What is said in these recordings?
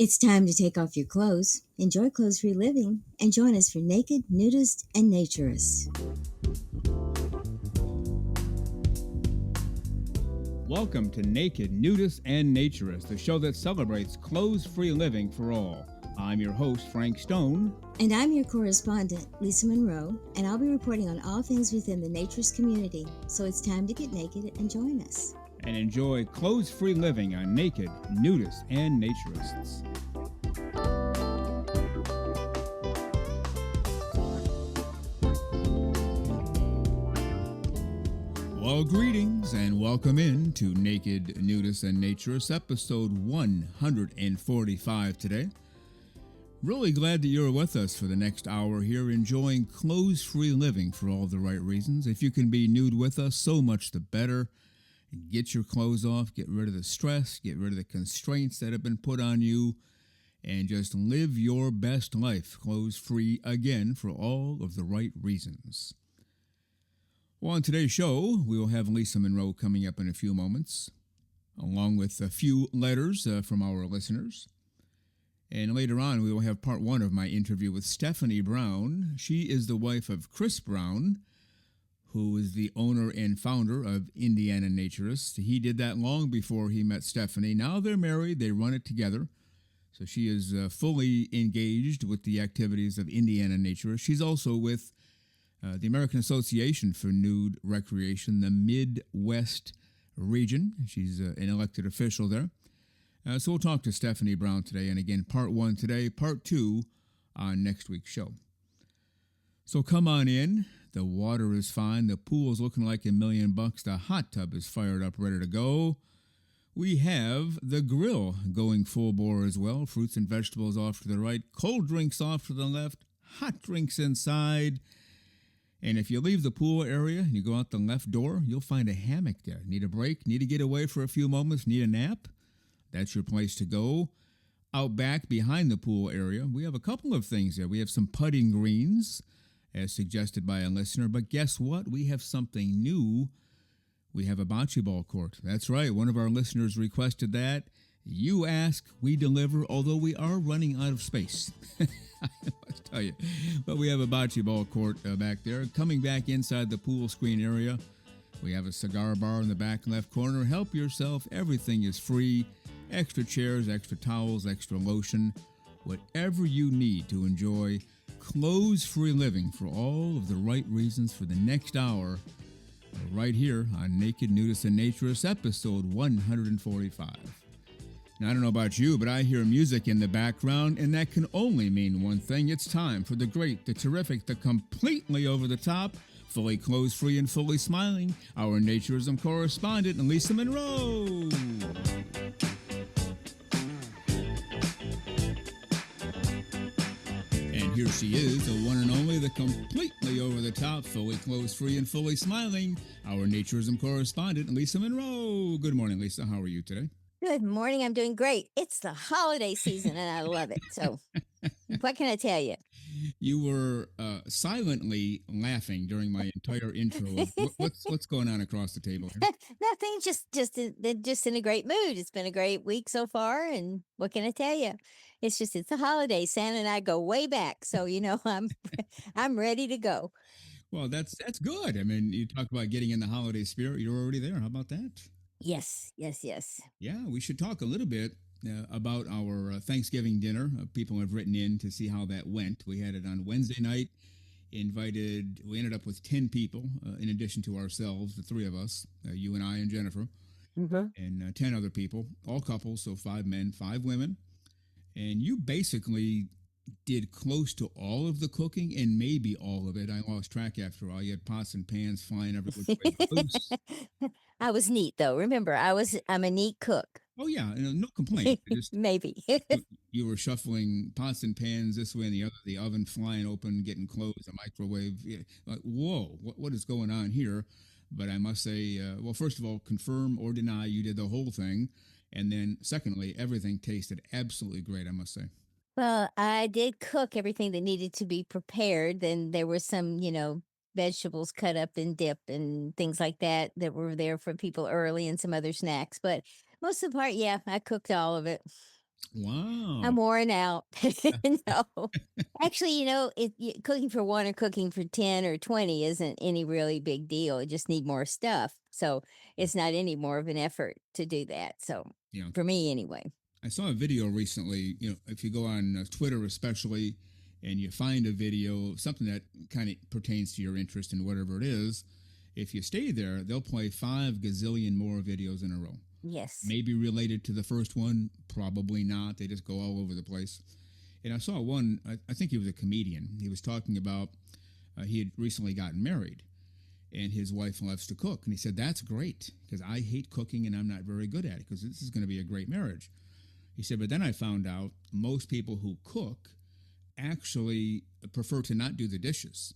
It's time to take off your clothes, enjoy clothes-free living, and join us for Naked, Nudists, and Naturists. Welcome to Naked, Nudists, and Naturists, the show that celebrates clothes-free living for all. I'm your host, Frank Stone. And I'm your correspondent, Lisa Monroe, and I'll be reporting on all things within the naturist community. So it's time to get naked and join us. And enjoy clothes-free living on Naked, Nudists, and Naturists. Well, greetings and welcome in to Naked, Nudists, and Naturists, episode 145 today. Really glad that you're with us for the next hour here, enjoying clothes-free living for all the right reasons. If you can be nude with us, so much the better. Get your clothes off, get rid of the stress, get rid of the constraints that have been put on you, and just live your best life, clothes-free again for all of the right reasons. Well, on today's show, we will have Lisa Monroe coming up in a few moments, along with a few letters from our listeners. And later on, we will have part one of my interview with Stephanie Brown. She is the wife of Chris Brown, who is the owner and founder of Indiana Naturists. He did that long before he met Stephanie. Now they're married. They run it together. So she is fully engaged with the activities of Indiana Naturists. She's also with the American Association for Nude Recreation, the Midwest region. She's an elected official there. So we'll talk to Stephanie Brown today. And again, part one today, part two on next week's show. So come on in. The water is fine. The pool is looking like $1 million. The hot tub is fired up, ready to go. We have the grill going full bore as well. Fruits and vegetables off to the right. Cold drinks off to the left. Hot drinks inside. And if you leave the pool area and you go out the left door, you'll find a hammock there. Need a break? Need to get away for a few moments? Need a nap? That's your place to go. Out back behind the pool area, we have a couple of things there. We have some putting greens, as suggested by a listener. But guess what? We have something new. We have a bocce ball court. That's right. One of our listeners requested that. You ask, we deliver, although we are running out of space. I must tell you. But we have a bocce ball court back there. Coming back inside the pool screen area, we have a cigar bar in the back left corner. Help yourself. Everything is free. Extra chairs, extra towels, extra lotion. Whatever you need to enjoy clothes-free living for all of the right reasons for the next hour, right here on Naked, Nudists, and Naturists, episode 145. Now, I don't know about you, but I hear music in the background, and that can only mean one thing. It's time for the great, the terrific, the completely over-the-top, fully clothes-free and fully smiling, our naturism correspondent, Lisa Monroe. And here she is, the one and only, the completely over-the-top, fully clothes-free and fully smiling, our naturism correspondent, Lisa Monroe. Good morning, Lisa. How are you today? Good morning. I'm doing great. It's the holiday season, and I love it. So what can I tell you? You were silently laughing during my entire intro. What's going on across the table here? Nothing. Just in a great mood. It's been a great week so far, and what can I tell you? It's the holiday. Santa and I go way back, so I'm ready to go. Well, that's good. I mean, you talk about getting in the holiday spirit. You're already there. How about that? Yes. Yeah, we should talk a little bit about our Thanksgiving dinner. People have written in to see how that went. We had it on Wednesday night. We ended up with 10 people, in addition to ourselves, the three of us, you and I and Jennifer, and 10 other people, all couples, so 5 men, 5 women. And you basically did close to all of the cooking and maybe all of it. I lost track after all. You had pots and pans flying every which way loose. I was neat though. Remember, I'm a neat cook. Oh yeah, no complaint. Maybe. You were shuffling pots and pans this way and the other, the oven flying open, getting closed, the microwave. Yeah, like, whoa, what is going on here? But I must say, well, first of all, confirm or deny you did the whole thing. And then secondly, everything tasted absolutely great, I must say. Well, I did cook everything that needed to be prepared. Then there were some, vegetables cut up and dip and things like that that were there for people early and some other snacks. But most of the part, yeah, I cooked all of it. Wow. I'm worn out. No. Actually, cooking for 1 or cooking for 10 or 20 isn't any really big deal, you just need more stuff, so it's not any more of an effort to do that, so Yeah. for me anyway. I saw a video recently. If you go on Twitter, especially, and you find a video, something that kind of pertains to your interest in whatever it is, if you stay there, they'll play 5 gazillion more videos in a row. Yes. Maybe related to the first one, probably not. They just go all over the place. And I saw one, I think he was a comedian. He was talking about he had recently gotten married and his wife loves to cook. And he said, that's great because I hate cooking and I'm not very good at it because this is going to be a great marriage. He said, but then I found out most people who cook actually prefer to not do the dishes.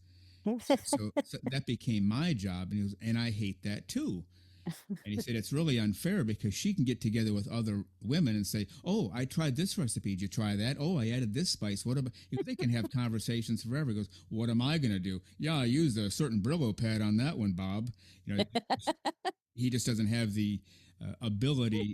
So that became my job. And he was, and I hate that too. And he said, it's really unfair because she can get together with other women and say, oh, I tried this recipe. Did you try that? Oh, I added this spice. What about, they can have conversations forever. He goes, what am I going to do? Yeah, I used a certain Brillo pad on that one, Bob. You know, he just doesn't have the ability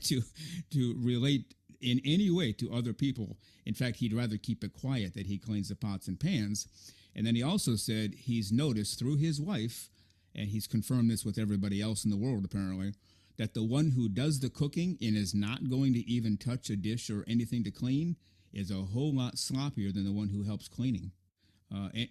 to relate in any way to other people. In fact, he'd rather keep it quiet that he cleans the pots and pans. And then he also said he's noticed through his wife, and he's confirmed this with everybody else in the world apparently, that the one who does the cooking and is not going to even touch a dish or anything to clean is a whole lot sloppier than the one who helps cleaning.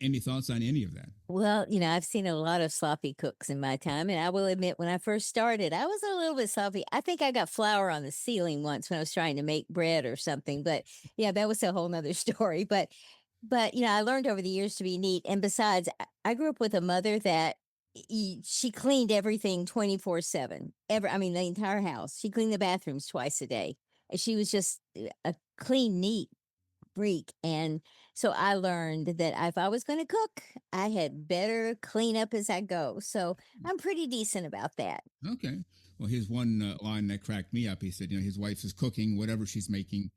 Any thoughts on any of that? Well, I've seen a lot of sloppy cooks in my time, and I will admit, when I first started, I was a little bit sloppy. I think I got flour on the ceiling once when I was trying to make bread or something, but yeah, that was a whole nother story. But I learned over the years to be neat. And besides, I grew up with a mother that she cleaned everything 24/7. I mean, the entire house. She cleaned the bathrooms twice a day. And she was just a clean, neat freak, and so I learned that if I was gonna cook, I had better clean up as I go, so I'm pretty decent about that. Okay. Well, here's one line that cracked me up. He said, his wife is cooking whatever she's making,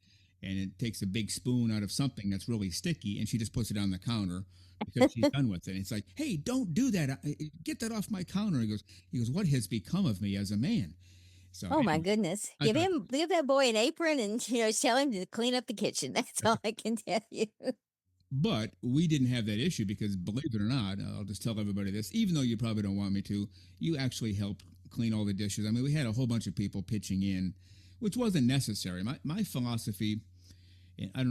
and it takes a big spoon out of something that's really sticky, and she just puts it on the counter because she's done with it. It's like, hey, don't do that. Get that off my counter. He goes, what has become of me as a man? So Oh my anyway, goodness. I thought, Give that boy an apron and, tell him to clean up the kitchen. That's all I can tell you. but we didn't have that issue because, believe it or not, I'll just tell everybody this, even though you probably don't want me to, you actually helped clean all the dishes. I mean, we had a whole bunch of people pitching in, which wasn't necessary. My philosophy, and I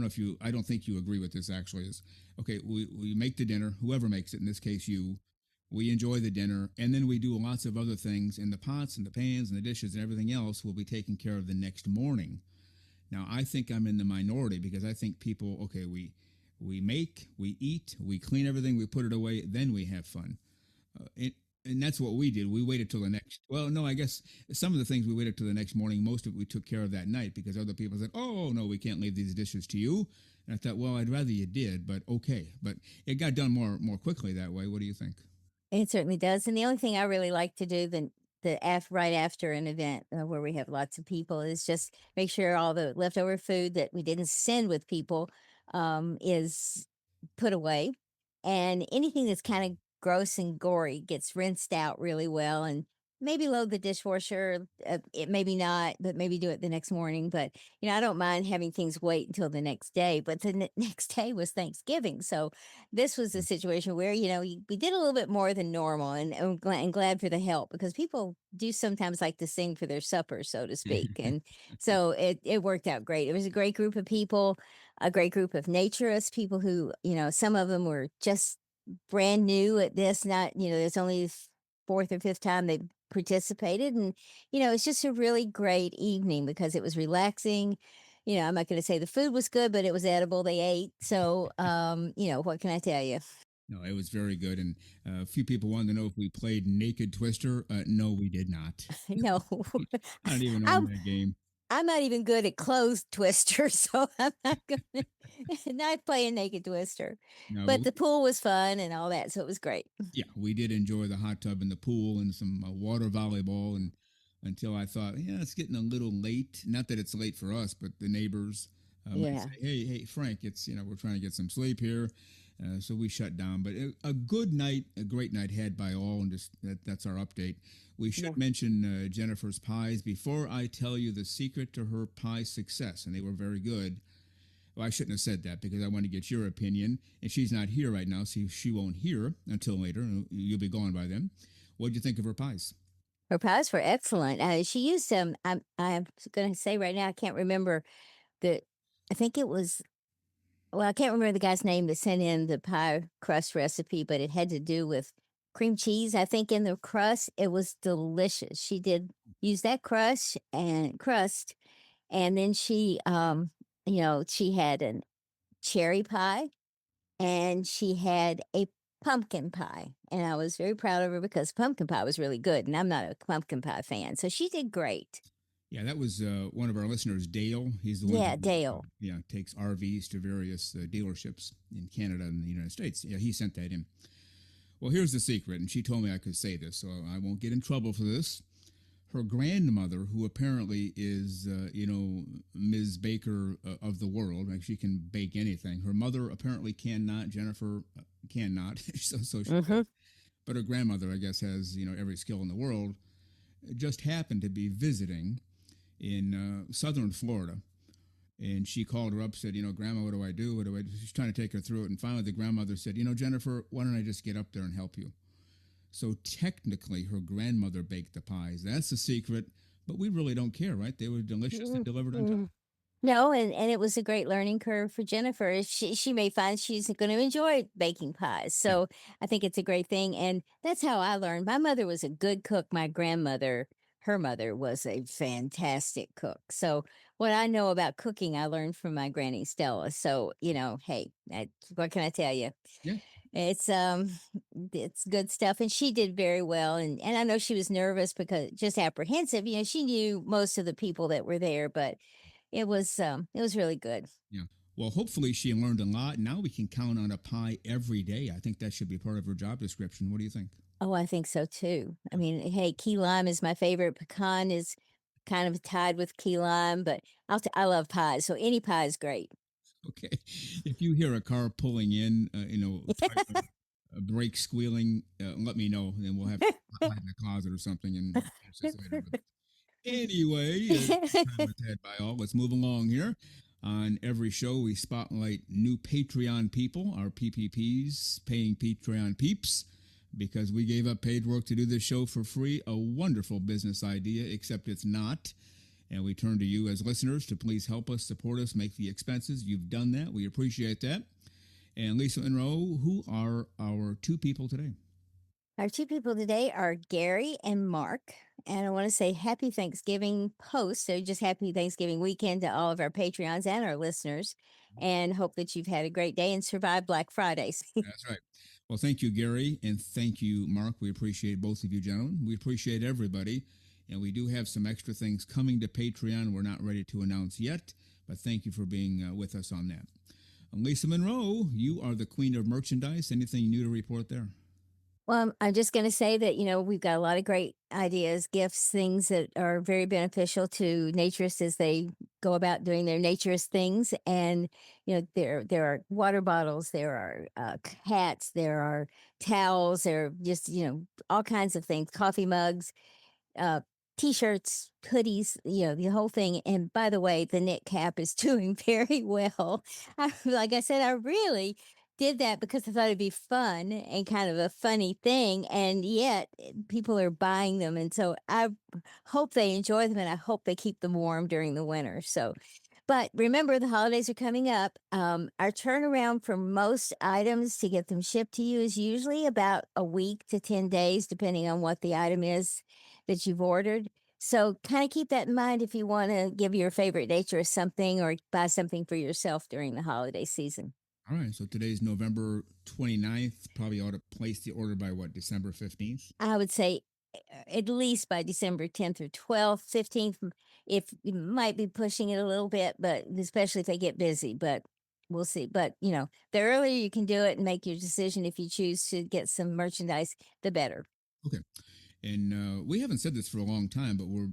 don't think you agree with this actually, is okay, we make the dinner, whoever makes it, in this case, you, we enjoy the dinner, and then we do lots of other things, and the pots and the pans and the dishes and everything else will be taken care of the next morning. Now, I think I'm in the minority because I think people, okay, we make, we eat, we clean everything, we put it away, then we have fun. And that's what we did. We waited till the next. Well, no, I guess some of the things we waited till the next morning. Most of it we took care of that night because other people said, "Oh no, we can't leave these dishes to you." And I thought, well, I'd rather you did, but okay. But it got done more quickly that way. What do you think? It certainly does, and the only thing I really like to do right after an event, where we have lots of people, is just make sure all the leftover food that we didn't send with people, is put away, and anything that's kinda gross and gory gets rinsed out really well, and maybe load the dishwasher, it maybe not, but maybe do it the next morning, but, I don't mind having things wait until the next day, but the next day was Thanksgiving, so this was a situation where, we did a little bit more than normal, and I'm glad for the help because people do sometimes like to sing for their supper, so to speak. And so it worked out great. It was a great group of people, a great group of naturists, people who, some of them were just brand new at this, not, there's only fourth or fifth time they participated. And, it's just a really great evening because it was relaxing. I'm not going to say the food was good, but it was edible. They ate. So, what can I tell you? No, it was very good. And a few people wanted to know if we played Naked Twister. No, we did not. No, I don't even own I'm that game. I'm not even good at closed twister, so I'm not gonna not playing naked twister. No, but But the pool was fun and all that, so it was great. yeah, we did enjoy the hot tub and the pool and some water volleyball. And until I thought, yeah, it's getting a little late. Not that it's late for us, but the neighbors might Yeah. say, hey, Frank, it's we're trying to get some sleep here. So we shut down. But a good night, a great night had by all, and just that's our update. We Yeah. should mention Jennifer's pies before I tell you the secret to her pie success, and they were very good. Well, I shouldn't have said that because I want to get your opinion, and she's not here right now, so she won't hear until later. You'll be gone by then. What did you think of her pies? Her pies were excellent. She used some. I'm going to say right now, I can't remember the. I think it was. Well, I can't remember the guy's name that sent in the pie crust recipe, but it had to do with cream cheese. I think in the crust, it was delicious. She did use that crust, and then she had a cherry pie and she had a pumpkin pie. And I was very proud of her because pumpkin pie was really good. And I'm not a pumpkin pie fan. So she did great. Yeah, that was one of our listeners, Dale. He's the one Yeah, who Dale. takes RVs to various dealerships in Canada and the United States. Yeah, he sent that in. Well, here's the secret, and she told me I could say this, so I won't get in trouble for this. Her grandmother, who apparently is, Ms. Baker of the world, like she can bake anything. Her mother apparently cannot. Jennifer cannot, so she Hmm. says. But her grandmother, I guess, has every skill in the world. Just happened to be visiting in southern Florida. And she called her up, said, Grandma, what do I do? What do I do? She's trying to take her through it. And finally, the grandmother said, Jennifer, why don't I just get up there and help you? So technically, her grandmother baked the pies. That's the secret. But we really don't care, right? They were delicious and delivered on time. No, and it was a great learning curve for Jennifer. She may find she's going to enjoy baking pies. Yeah. So I think it's a great thing, and that's how I learned. My mother was a good cook. My grandmother, her mother, was a fantastic cook. So what I know about cooking, I learned from my granny Stella. So hey, what can I tell you? Yeah. It's it's good stuff, and she did very well. And I know she was nervous because just apprehensive. She knew most of the people that were there, but it was really good. Yeah. Well, hopefully she learned a lot. Now we can count on a pie every day. I think that should be part of her job description. What do you think? Oh, I think so too. I mean, hey, key lime is my favorite. Pecan is kind of tied with key lime, but I love pies, so any pie is great. Okay. If you hear a car pulling in, try to brake squealing, let me know. Then we'll have to hide in the closet or something and finish this later. But anyway, good time with had by all. Let's move along here. On every show, we spotlight new Patreon people, our PPPs, paying Patreon peeps, because we gave up paid work to do this show for free. A wonderful business idea, except it's not. And we turn to you as listeners to please help us, support us, make the expenses. You've done that. We appreciate that. And Lisa Monroe, who are our two people today? Our two people today are Gary and Mark. And I want to say happy Thanksgiving post. So just happy Thanksgiving weekend to all of our Patreons and our listeners. And hope that you've had a great day and survived Black Fridays. That's right. Well, thank you, Gary, and thank you, Mark. We appreciate both of you, gentlemen. We appreciate everybody. And we do have some extra things coming to Patreon we're not ready to announce yet, but thank you for being with us on that. Lisa Monroe, you are the queen of merchandise. Anything new to report there? Well, I'm just going to say that, we've got a lot of great ideas, gifts, things that are very beneficial to naturists as they go about doing their naturist things. And, there are water bottles, there are hats, there are towels, there are just, all kinds of things, coffee mugs, uh, t-shirts, hoodies, the whole thing. And by the way, the knit cap is doing very well. Like I said, I really did that because I thought it'd be fun and kind of a funny thing. And yet people are buying them. And so I hope they enjoy them and I hope they keep them warm during the winter. So but remember, the holidays are coming up. Our turnaround for most items to get them shipped to you is usually about a week to 10 days, depending on what the item is that you've ordered. So kind of keep that in mind if you want to give your favorite naturist something or buy something for yourself during the holiday season. All right, so today's November 29th. Probably ought to place the order by what, December 15th? I would say at least by December 10th or 12th, 15th, if you might be pushing it a little bit, but especially if they get busy, but we'll see. But, the earlier you can do it and make your decision if you choose to get some merchandise, the better. Okay. And we haven't said this for a long time, but we're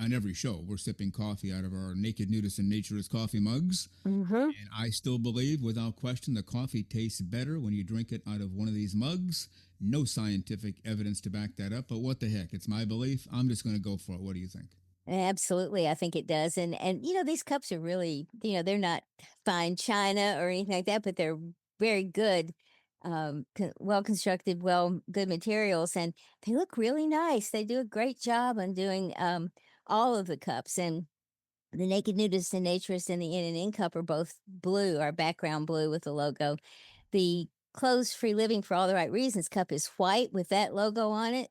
on every show, we're sipping coffee out of our Naked Nudists and Naturist coffee mugs. Hmm. And I still believe, without question, the coffee tastes better when you drink it out of one of these mugs. No scientific evidence to back that up, but what the heck? It's my belief. I'm just going to go for it. What do you think? Absolutely, I think it does, and these cups are really, they're not fine china or anything like that, but they're very good, well constructed, good materials, and they look really nice. They do a great job on doing all of the cups, and the Naked Nudist and Naturist and the In and In cup are both blue, our background blue with the logo. The Clothes Free Living for All the Right Reasons cup is white with that logo on it,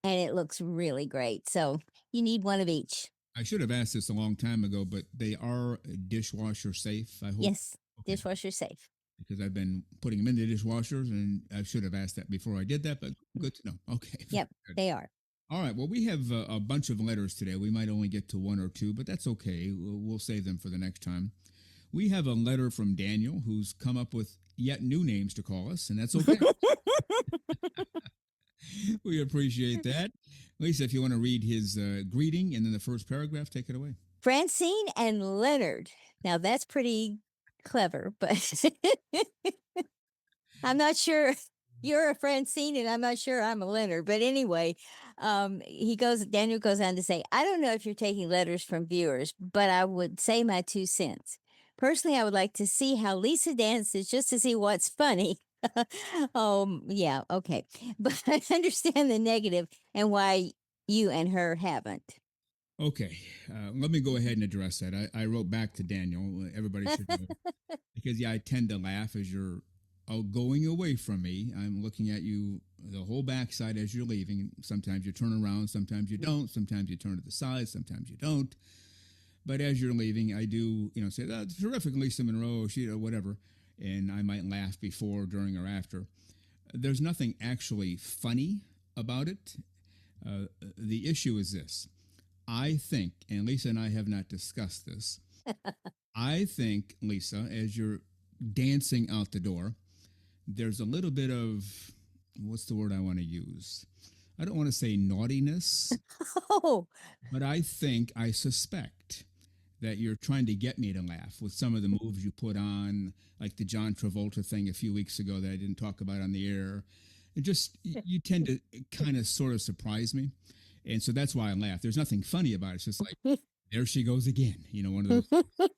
and it looks really great. So you need one of each. I should have asked this a long time ago, but they are dishwasher safe, I hope. Yes, Okay. dishwasher safe. Because I've been putting them in the dishwashers, and I should have asked that before I did that, but good to know. Okay. Yep, Good. they are. All right. Well, we have a bunch of letters today. We might only get to one or two, but that's okay. We'll save them for the next time. We have a letter from Daniel, who's come up with yet new names to call us, and that's okay. We appreciate that. Lisa, if you want to read his greeting and then the first paragraph, take it away. Francine and Leonard. Now that's pretty clever, but I'm not sure you're a Francine and I'm not sure I'm a Leonard. But anyway, Daniel goes on to say, I don't know if you're taking letters from viewers, but I would say my 2 cents. Personally, I would like to see how Lisa dances just to see what's funny. Yeah, okay. But I understand the negative and why you and her haven't. Okay. Let me go ahead and address that. I wrote back to Daniel. Everybody should know. Because, yeah, I tend to laugh as you're going away from me. I'm looking at you the whole backside as you're leaving. Sometimes you turn around, sometimes you don't. Sometimes you turn to the side, sometimes you don't. But as you're leaving, I do, say, that's terrific, Lisa Monroe, she, or whatever. And I might laugh before, during, or after. There's nothing actually funny about it. The issue is this. I think, and Lisa and I have not discussed this, I think, Lisa, as you're dancing out the door, there's a little bit of, what's the word I want to use? I don't want to say naughtiness, Oh, but I suspect that you're trying to get me to laugh with some of the moves you put on, like the John Travolta thing a few weeks ago that I didn't talk about on the air. It just, you tend to kind of sort of surprise me. And so that's why I laugh. There's nothing funny about it. It's just like, there she goes again. One of those.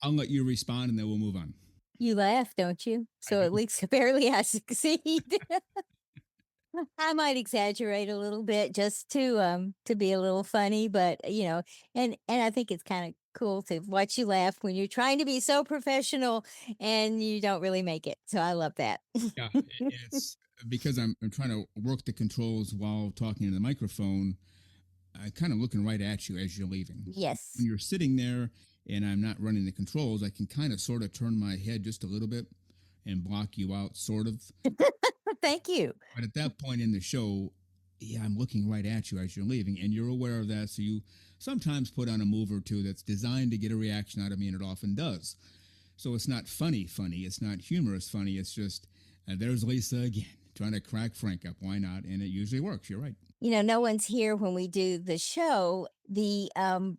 I'll let you respond and then we'll move on. you laugh, don't you? I So do. at least apparently I succeed. I might exaggerate a little bit just to be a little funny, but and I think it's kind of cool to watch you laugh when you're trying to be so professional and you don't really make it. So I love that. Yeah, it's because I'm trying to work the controls while talking to the microphone. I'm kind of looking right at you as you're leaving. Yes. When you're sitting there and I'm not running the controls, I can kind of sort of turn my head just a little bit and block you out, sort of. Thank you. But at that point in the show, yeah, I'm looking right at you as you're leaving, and you're aware of that. So you sometimes put on a move or two that's designed to get a reaction out of me, and it often does. So it's not funny, it's not humorous funny. It's just, there's Lisa again, trying to crack Frank up. Why not? And it usually works. You're right. No one's here when we do the show. The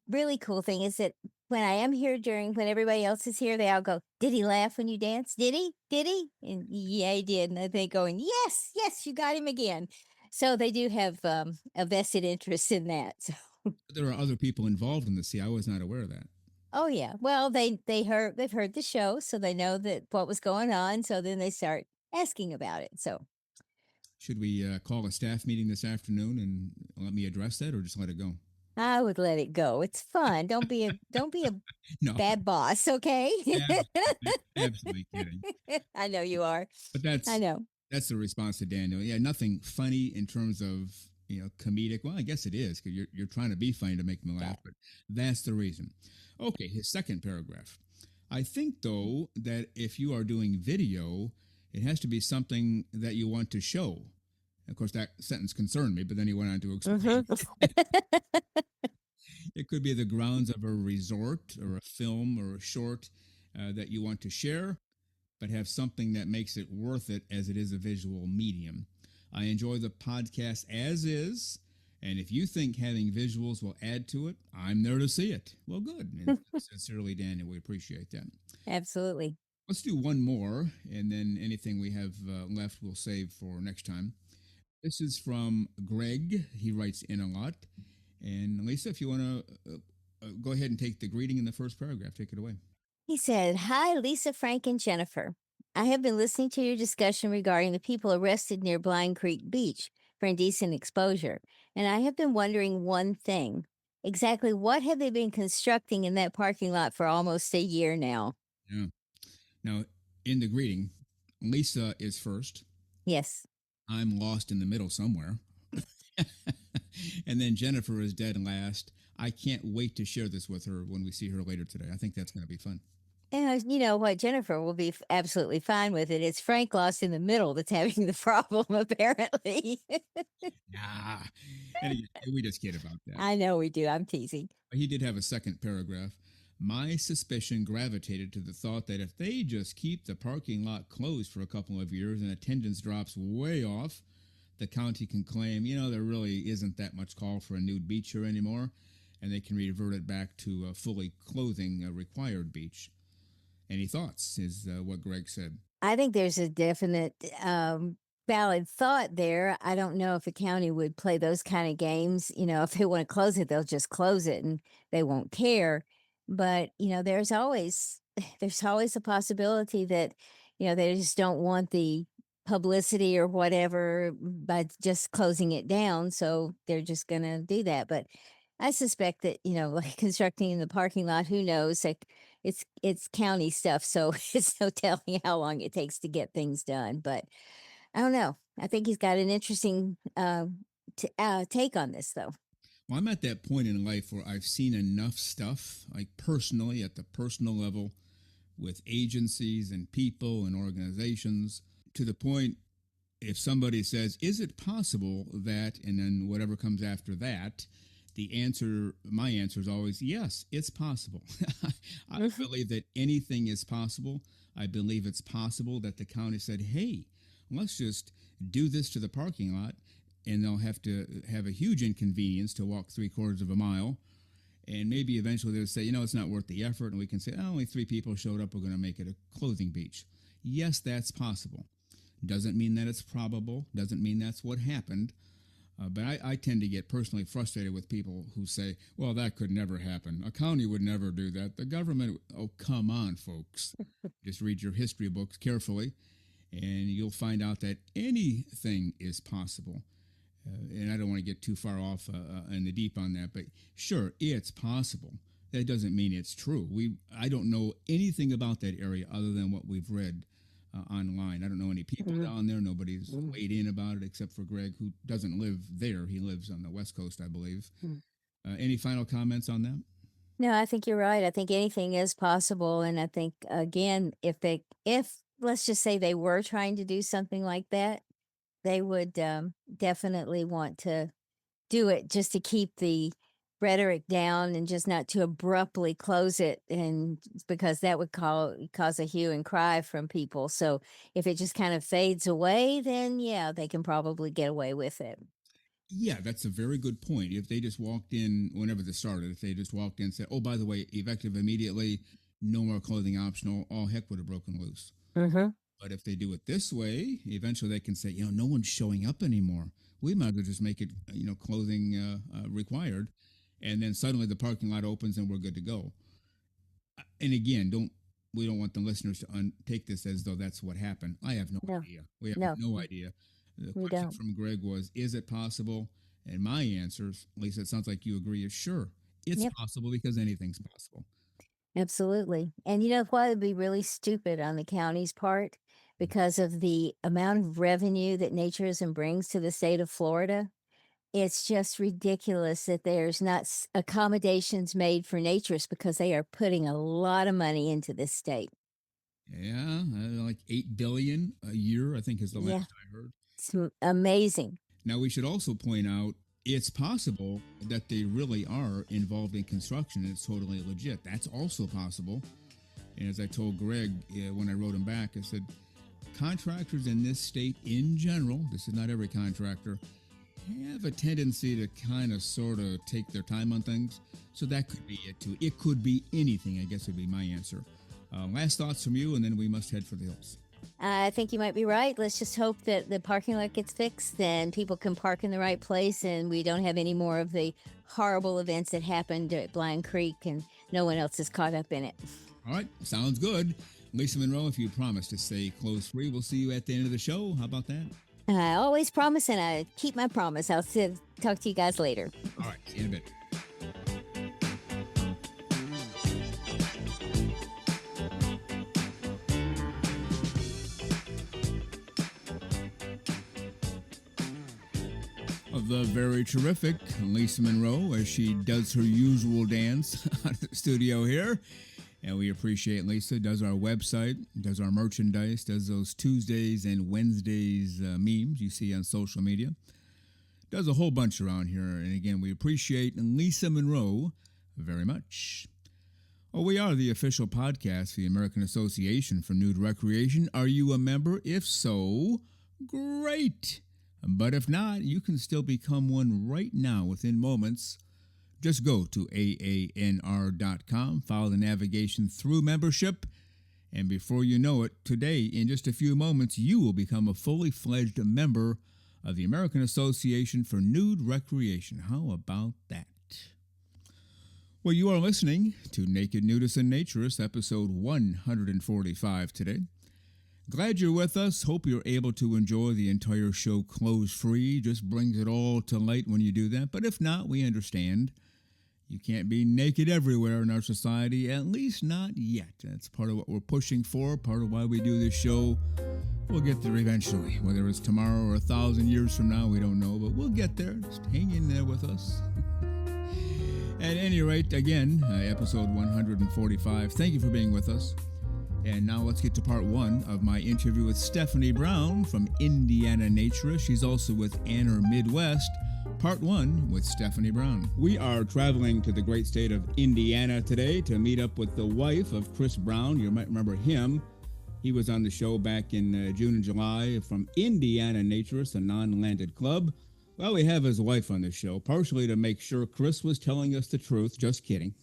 really cool thing is that when I am here when everybody else is here, they all go, "Did he laugh when you danced? Did he? Did he?" And yeah, he did. And they going, "Yes, yes, you got him again." So they do have a vested interest in that. So, There are other people involved in this. See, I was not aware of that. oh yeah. Well, they've heard the show, so they know that what was going on. So then they start asking about it. So Should we call a staff meeting this afternoon and let me address that, or just let it go? I would let it go. It's fun. Don't be a No, bad boss, okay? absolutely, absolutely kidding. I know you are. But I know. that's the response to Daniel. Yeah, nothing funny in terms of comedic. Well, I guess it is because you're trying to be funny to make me laugh, That. but that's the reason. Okay, his second paragraph. I think though that if you are doing video, it has to be something that you want to show. Of course, that sentence concerned me, but then he went on to explain. Mhm. It could be the grounds of a resort or a film or a short that you want to share, but have something that makes it worth it as it is a visual medium. I enjoy the podcast as is, And if you think having visuals will add to it, I'm there to see it. Well, good. And sincerely, Daniel, we appreciate that. Absolutely. Let's do one more, and then anything we have left we'll save for next time. This is from Greg. He writes in a lot. And Lisa, if you want to go ahead and take the greeting in the first paragraph, take it away. He said, "Hi, Lisa, Frank, and Jennifer. I have been listening to your discussion regarding the people arrested near Blind Creek Beach for indecent exposure, and I have been wondering one thing. Exactly what have they been constructing in that parking lot for almost a year now?" Yeah. Now, in the greeting, Lisa is first. Yes. I'm lost in the middle somewhere. And then Jennifer is dead last. I can't wait to share this with her when we see her later today. I think that's going to be fun. And you know what? Jennifer will be absolutely fine with it. It's Frank lost in the middle that's having the problem, apparently. Nah. And we just kid about that. I know we do. I'm teasing. He did have a second paragraph. My suspicion gravitated to the thought that if they just keep the parking lot closed for a couple of years and attendance drops way off, the county can claim, there really isn't that much call for a nude beach here anymore, and they can revert it back to a fully clothing required beach. Any thoughts, is what Greg said. I think there's a definite valid thought there. I don't know if a county would play those kind of games. If they want to close it, they'll just close it and they won't care. But there's always there's always a possibility that they just don't want the publicity or whatever by just closing it down. So they're just going to do that. But I suspect that, like constructing in the parking lot, who knows? Like it's county stuff, so it's no telling how long it takes to get things done. But I don't know. I think he's got an interesting take on this, though. Well, I'm at that point in life where I've seen enough stuff, like personally, at the personal level, with agencies and people and organizations, to the point if somebody says, is it possible that, and then whatever comes after that, my answer is always, yes, it's possible. I believe that anything is possible. I believe it's possible that the county said, hey, let's just do this to the parking lot, and they'll have to have a huge inconvenience to walk 3/4 of a mile. And maybe eventually they'll say, it's not worth the effort. And we can say, only 3 people showed up. We're going to make it a clothing beach. Yes, that's possible. Doesn't mean that it's probable. Doesn't mean that's what happened. But I tend to get personally frustrated with people who say, well, that could never happen. A county would never do that. The government, oh, come on, folks. Just read your history books carefully, and you'll find out that anything is possible. And I don't want to get too far off in the deep on that, but sure, it's possible. That doesn't mean it's true. I don't know anything about that area other than what we've read online. I don't know any people down there. Nobody's weighed in about it except for Greg, who doesn't live there. He lives on the West Coast, I believe. Any final comments on that? No, I think you're right. I think anything is possible, and I think again, if let's just say they were trying to do something like that, they would definitely want to do it just to keep the rhetoric down and just not to abruptly close it, and because that would cause a hue and cry from people. So if it just kind of fades away, then yeah, they can probably get away with it. Yeah, that's a very good point. If they just walked in whenever this started, if they just walked in and said, oh, by the way, effective immediately, no more clothing optional, all heck would have broken loose. Mm-hmm. But if they do it this way, eventually they can say, no one's showing up anymore. We might as well just make it, clothing required. And then suddenly the parking lot opens and we're good to go. And again, we don't want the listeners to take this as though that's what happened. I have no No, idea. We have no, no idea. The we question don't. from Greg was, is it possible? And my answer, Lisa, it sounds like you agree, is sure. It's Yep. possible because anything's possible. Absolutely. And you know what? It'd be really stupid on the county's part because of the amount of revenue that naturism brings to the state of Florida. It's just ridiculous that there's not accommodations made for naturists because they are putting a lot of money into this state. Yeah, like 8 billion a year, I think is the Yeah, last I heard. it's amazing. Now, we should also point out it's possible that they really are involved in construction and it's totally legit. That's also possible. And as I told Greg when I wrote him back, I said, contractors in this state in general, this is not every contractor, have a tendency to kind of sort of take their time on things. So that could be it too. It could be anything, I guess would be my answer. Last thoughts from you, and then we must head for the hills. I think you might be right. Let's just hope that the parking lot gets fixed and people can park in the right place and we don't have any more of the horrible events that happened at Blind Creek and no one else is caught up in it. All right, sounds good. Lisa Monroe, if you promise to stay close free, we'll see you at the end of the show. How about that? I always promise and I keep my promise. Talk to you guys later. All right, see you in a bit. Of the very terrific Lisa Monroe as she does her usual dance out of the studio here. And we appreciate Lisa. Does our website, does our merchandise, does those Tuesdays and Wednesdays memes you see on social media. Does a whole bunch around here. And again, we appreciate Lisa Monroe very much. Oh, we are the official podcast for the American Association for Nude Recreation. Are you a member? If so, great. But if not, you can still become one right now within moments. Just go to AANR.com, follow the navigation through membership, and before you know it, today, in just a few moments, you will become a fully fledged member of the American Association for Nude Recreation. How about that? Well, you are listening to Naked Nudists and Naturists, episode 145 today. Glad you're with us. Hope you're able to enjoy the entire show clothes-free. Just brings it all to light when you do that. But if not, we understand. You can't be naked everywhere in our society, at least not yet. That's part of what we're pushing for, part of why we do this show. We'll get there eventually. Whether it's tomorrow or 1,000 years from now, we don't know, but we'll get there. Just hang in there with us. At any rate, again, episode 145. Thank you for being with us. And now let's get to part one of my interview with Stephanie Brown from Indiana Naturist. She's also with AANR-Midwest. Part one with Stephanie Brown. We are traveling to the great state of Indiana today to meet up with the wife of Chris Brown. You might remember him. He was on the show back in June and July from Indiana Naturist, a non-landed club. Well, we have his wife on the show, partially to make sure Chris was telling us the truth. Just kidding.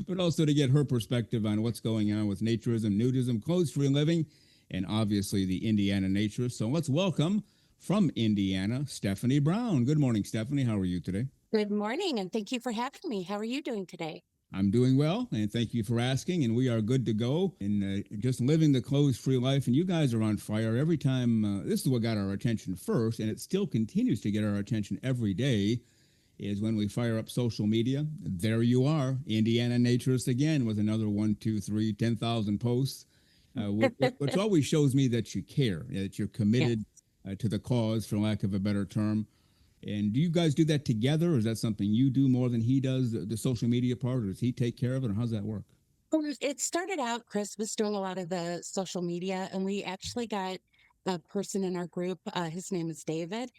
But also to get her perspective on what's going on with naturism, nudism, clothes-free living, and obviously the Indiana Naturist. So let's welcome from Indiana, Stephanie Brown. Good morning, Stephanie. How are you today? Good morning, and thank you for having me. How are you doing today? I'm doing well, and thank you for asking, and we are good to go and just living the clothes-free life, and you guys are on fire every time. This is what got our attention first, and it still continues to get our attention every day, is when we fire up social media. There you are, Indiana Naturist again with another 10,000 posts, which always shows me that you care, that you're committed to the cause, for lack of a better term. And do you guys do that together, or is that something you do more than he does, the social media part, or does he take care of it, or how's that work? Well, it started out, Chris was doing a lot of the social media, and we actually got a person in our group. His name is David,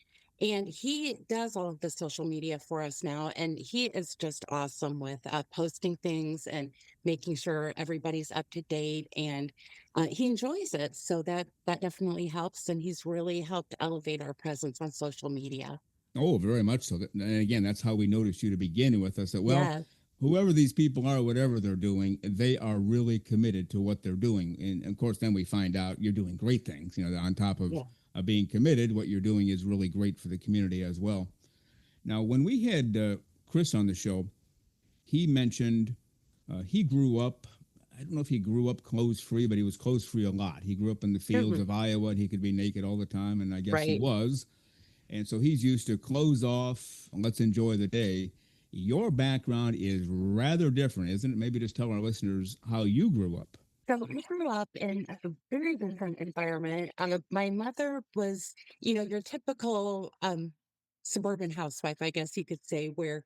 and he does all of the social media for us now. And he is just awesome with posting things and making sure everybody's up to date. And he enjoys it. So that definitely helps. And he's really helped elevate our presence on social media. Oh, very much so. And again, that's how we noticed you to begin with us. That, well, Yeah. whoever these people are, whatever they're doing, they are really committed to what they're doing. And of course, then we find out you're doing great things. You know, on top of being committed, what you're doing is really great for the community as well. Now, when we had Chris on the show, he mentioned he grew up. I don't know if he grew up clothes free, but he was clothes free a lot. He grew up in the fields of Iowa, and he could be naked all the time, and I guess he was. And so he's used to clothes off, and let's enjoy the day. Your background is rather different, isn't it? Maybe just tell our listeners how you grew up. So I grew up in a very different environment. My mother was, your typical suburban housewife, I guess you could say, where,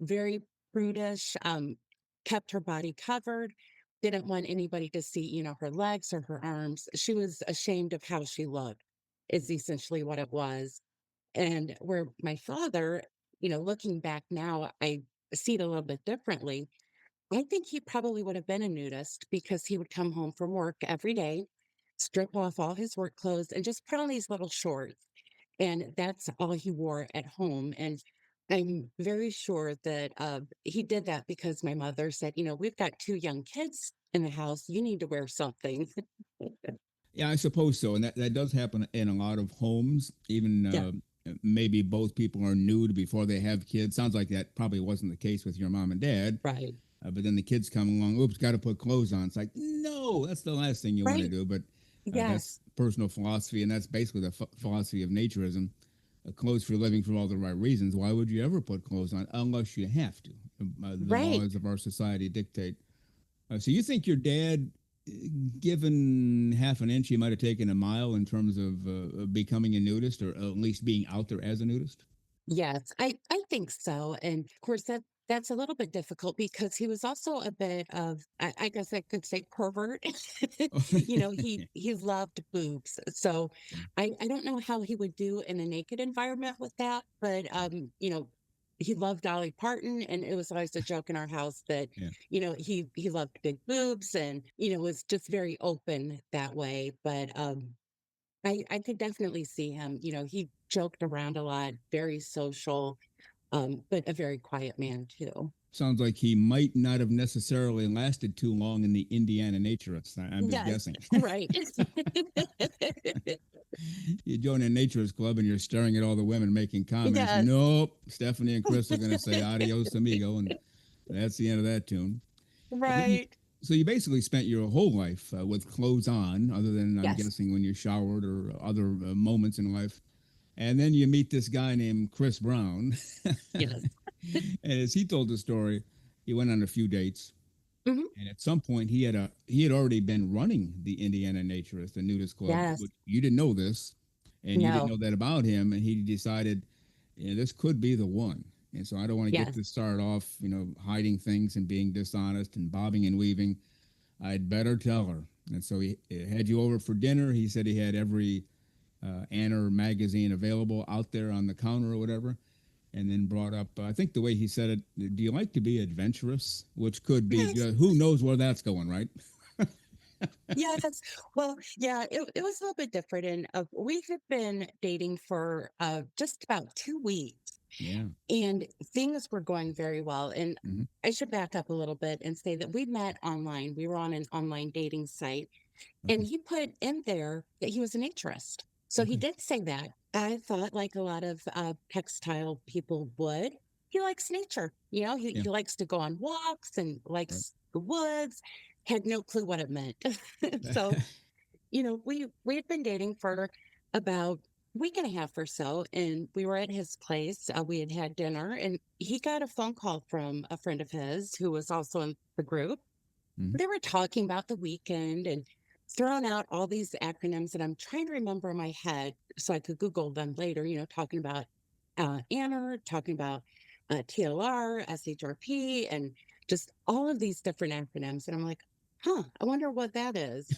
very prudish, kept her body covered, didn't want anybody to see, her legs or her arms. She was ashamed of how she looked, is essentially what it was. And where my father, looking back now, I see it a little bit differently. I think he probably would have been a nudist because he would come home from work every day, strip off all his work clothes, and just put on these little shorts. and that's all he wore at home. And I'm very sure that he did that because my mother said, we've got two young kids in the house. You need to wear something. Yeah, I suppose so, and that does happen in a lot of homes. Even Yeah, maybe both people are nude before they have kids. Sounds like that probably wasn't the case with your mom and dad. right, But then the kids come along. Oops, got to put clothes on. It's like no, that's the last thing you want to right. do. But that's Yes, personal philosophy, and that's basically the philosophy of naturism. Clothes for living for all the right reasons. Why would you ever put clothes on unless you have to? The right. laws of our society dictate. So you think your dad, given half an inch, he might have taken a mile in terms of becoming a nudist, or at least being out there as a nudist? Yes, I think so. And of course that's a little bit difficult because he was also a bit of I guess I could say pervert. He loved boobs. So yeah, I don't know how he would do in a naked environment with that, but he loved Dolly Parton, and it was always a joke in our house that, yeah. he loved big boobs and, was just very open that way. But I could definitely see him, he joked around a lot, very social, but a very quiet man too. Sounds like he might not have necessarily lasted too long in the Indiana Naturists. I'm just Yes, guessing. right. You join a naturist club and you're staring at all the women making comments. Yes. Nope, Stephanie and Chris are going to say adios amigo, and that's the end of that tune. But Right. so you basically spent your whole life with clothes on, other than I'm Yes. guessing when you showered or other moments in life. And then you meet this guy named Chris Brown. Yes. And as he told the story, he went on a few dates. Mhm. And at some point, he had already been running the Indiana Naturist, the nudist club. Yes. But you didn't know this, and you didn't No. know that about him. And he decided, this could be the one. And so I don't want to get Yes. this started off, hiding things and being dishonest and bobbing and weaving. I'd better tell her. And so he had you over for dinner. He said he had every AANR magazine available out there on the counter or whatever, and then brought up, I think the way he said it, do you like to be adventurous? Which could be, Yes. who knows where that's going, right? Yes. Well, yeah, it was a little bit different. And we had been dating for just about 2 weeks, Yeah. and things were going very well. And Hmm. I should back up a little bit and say that we met online. We were on an online dating site. And Okay. he put in there that he was a naturist. So he Okay. did say that. I thought, like a lot of textile people would, he likes nature. Yeah. He likes to go on walks and Right. likes the woods. Had no clue what it meant. So, we had been dating for about a week and a half or so, and we were at his place. We had dinner, and he got a phone call from a friend of his who was also in the group. Hmm. They were talking about the weekend and throwing out all these acronyms that I'm trying to remember in my head so I could Google them later, talking about ANR, talking about TLR, SHRP, and just all of these different acronyms. And I'm like, I wonder what that is.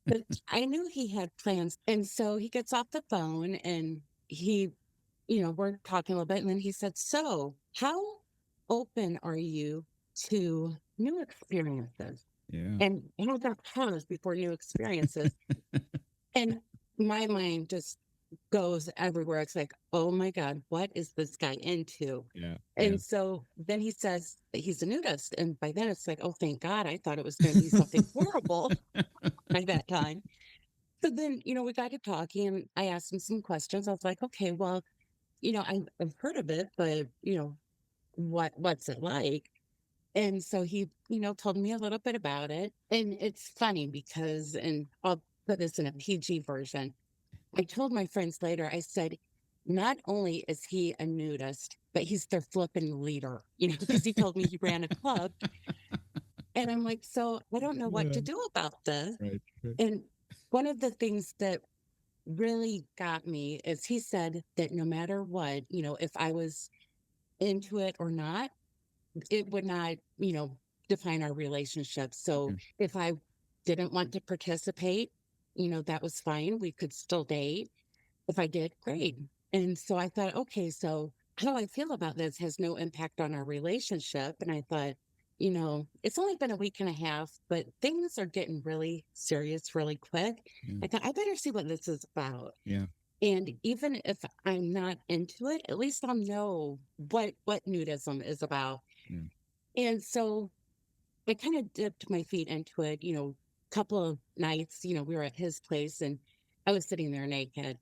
But I knew he had plans. And so he gets off the phone and we're talking a little bit. And then he said, "So, how open are you to new experiences?" Yeah. And hold that pause before new experiences. And my mind just goes everywhere. It's like, oh my God, what is this guy into? Yeah. Yeah. And so then he says that he's a nudist. And by then it's like, oh, thank God. I thought it was going to be something horrible by that time. So then, we got to talking and I asked him some questions. I was like, okay, well, I've heard of it, but, what's it like? And so he, told me a little bit about it. And it's funny because, and I'll put this in a PG version. I told my friends later, I said, not only is he a nudist, but he's their flipping leader, because he told me he ran a club. And I'm like, so I don't know what Yeah. to do about this. Right. Right. And one of the things that really got me is he said that no matter what, if I was into it or not, it would not, define our relationship. So Okay. if I didn't want to participate, that was fine. We could still date. If I did, great. And so I thought, okay, so how I feel about this has no impact on our relationship. And I thought, it's only been a week and a half, but things are getting really serious really quick. Yeah. I thought I better see what this is about. Yeah. And even if I'm not into it, at least I'll know what nudism is about. Yeah. And so I kind of dipped my feet into it, couple of nights, we were at his place and I was sitting there naked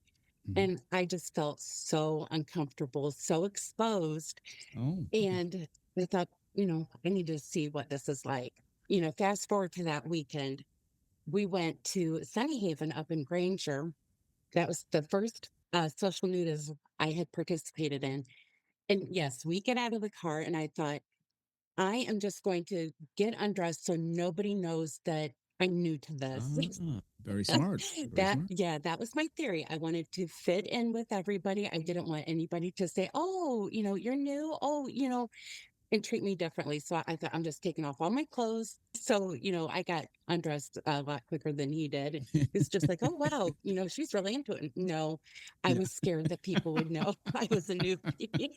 Mhm. and I just felt so uncomfortable, so exposed. Oh, okay. And I thought, I need to see what this is like. Fast forward to that weekend, we went to Sunny Haven up in Granger. That was the first social nudism I had participated in. And yes, we get out of the car, and I thought, I am just going to get undressed so nobody knows that I'm new to this. Very smart. Very That, smart. yeah, that was my theory. I wanted to fit in with everybody. I didn't want anybody to say, oh, you're new. Oh, and treat me differently. So I thought I'm just taking off all my clothes. So, I got undressed a lot quicker than he did. It's just like, oh, wow, she's really into it. No, I Yeah. was scared that people would know I was a newbie.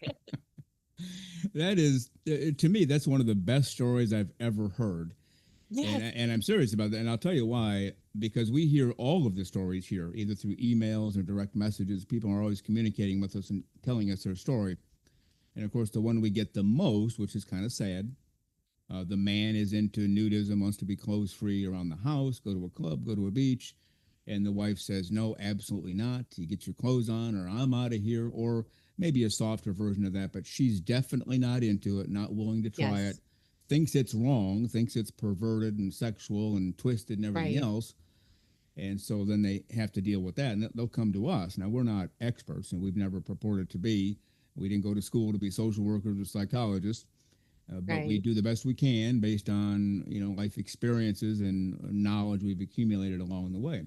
That is, to me, that's one of the best stories I've ever heard. And, Yes, and I'm serious about that. And I'll tell you why, because we hear all of the stories here, either through emails or direct messages. People are always communicating with us and telling us their story. And of course, the one we get the most, which is kind of sad, the man is into nudism, wants to be clothes free around the house, go to a club, go to a beach. And the wife says, no, absolutely not. You get your clothes on, or I'm out of here, or maybe a softer version of that. But she's definitely not into it, not willing to try it, yes, thinks it's wrong, thinks it's perverted and sexual and twisted and everything right. else. And so then they have to deal with that, and they'll come to us. Now, we're not experts, and we've never purported to be. We didn't go to school to be social workers or psychologists, but we Right. do the best we can based on life experiences and knowledge we've accumulated along the way.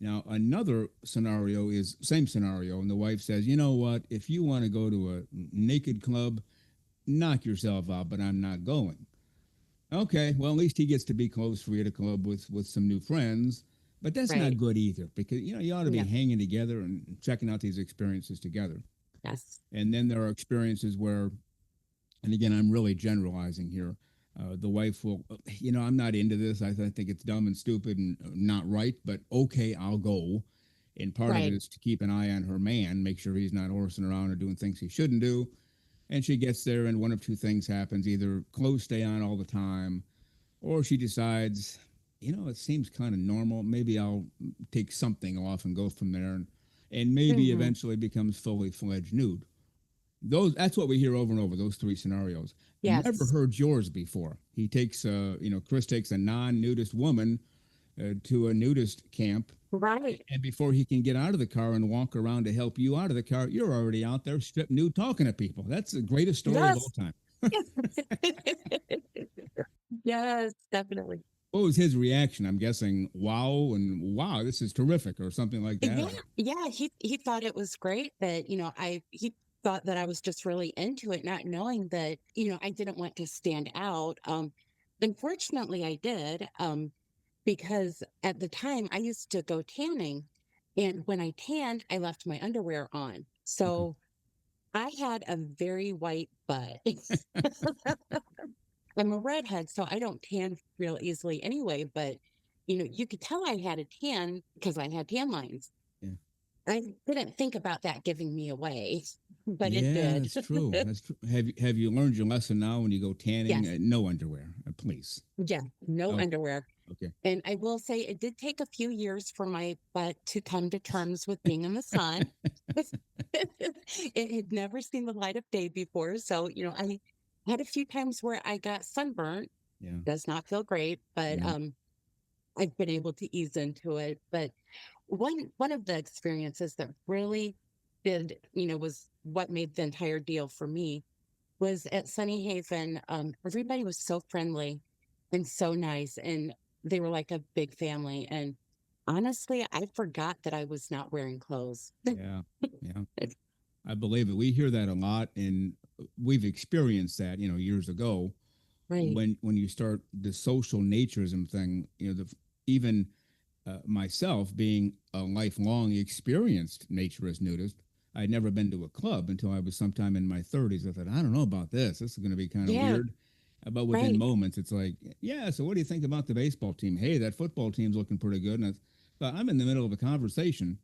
Now, another scenario is same scenario, and the wife says, "You know what? If you want to go to a naked club, knock yourself out, but I'm not going." Okay, well, at least he gets to be close free at a club with some new friends, but that's not Right. good either because you ought to be No. hanging together and checking out these experiences together. Yes. And then there are experiences where, and again, I'm really generalizing here. The wife will, I'm not into this. I think it's dumb and stupid and not right, but okay, I'll go. And part of it Right. is to keep an eye on her man, make sure he's not horsing around or doing things he shouldn't do. And she gets there, and one of two things happens: either clothes stay on all the time, or she decides, it seems kind of normal. Maybe I'll take something off and go from there, and maybe Hmm. eventually becomes fully fledged nude. That's what we hear over and over. Those three scenarios. Never Yes. heard yours before. He takes, Chris takes a non-nudist woman to a nudist camp, Right. and before he can get out of the car and walk around to help you out of the car, you're already out there stripped nude talking to people. That's the greatest story of all Yes. time. Yes, definitely. What was his reaction? I'm guessing, wow, and wow, this is terrific, or something like that. Yeah, yeah, he thought it was great that, he thought that I was just really into it, not knowing that, I didn't want to stand out. Unfortunately I did, because at the time I used to go tanning, and when I tanned, I left my underwear on. Okay. So I had a very white butt. I'm a redhead, so I don't tan real easily anyway, but you could tell I had a tan because I had tan lines. Yeah. I didn't think about that giving me away, but it Yeah, did. that's true. That's true. Have you learned your lesson now when you go tanning? Yes. No underwear, please. Yeah. No Okay. underwear. Okay. And I will say it did take a few years for my butt to come to terms with being in the sun. It had never seen the light of day before. So, I had a few times where I got sunburnt. Yeah. Does not feel great, but No. I've been able to ease into it. But one of the experiences that really was what made the entire deal for me was at Sunny Haven. Everybody was so friendly and so nice, and they were like a big family. And honestly, I forgot that I was not wearing clothes. Yeah. Yeah. I believe it. We hear that a lot, and we've experienced that, years ago Right. when you start the social naturism thing. Even myself being a lifelong experienced naturist nudist, I'd never been to a club until I was sometime in my 30s. I thought, I don't know about this. This is going to be kind of Yeah. weird. But within Right. moments, it's like, yeah, so what do you think about the baseball team? Hey, that football team's looking pretty good. But I'm in the middle of a conversation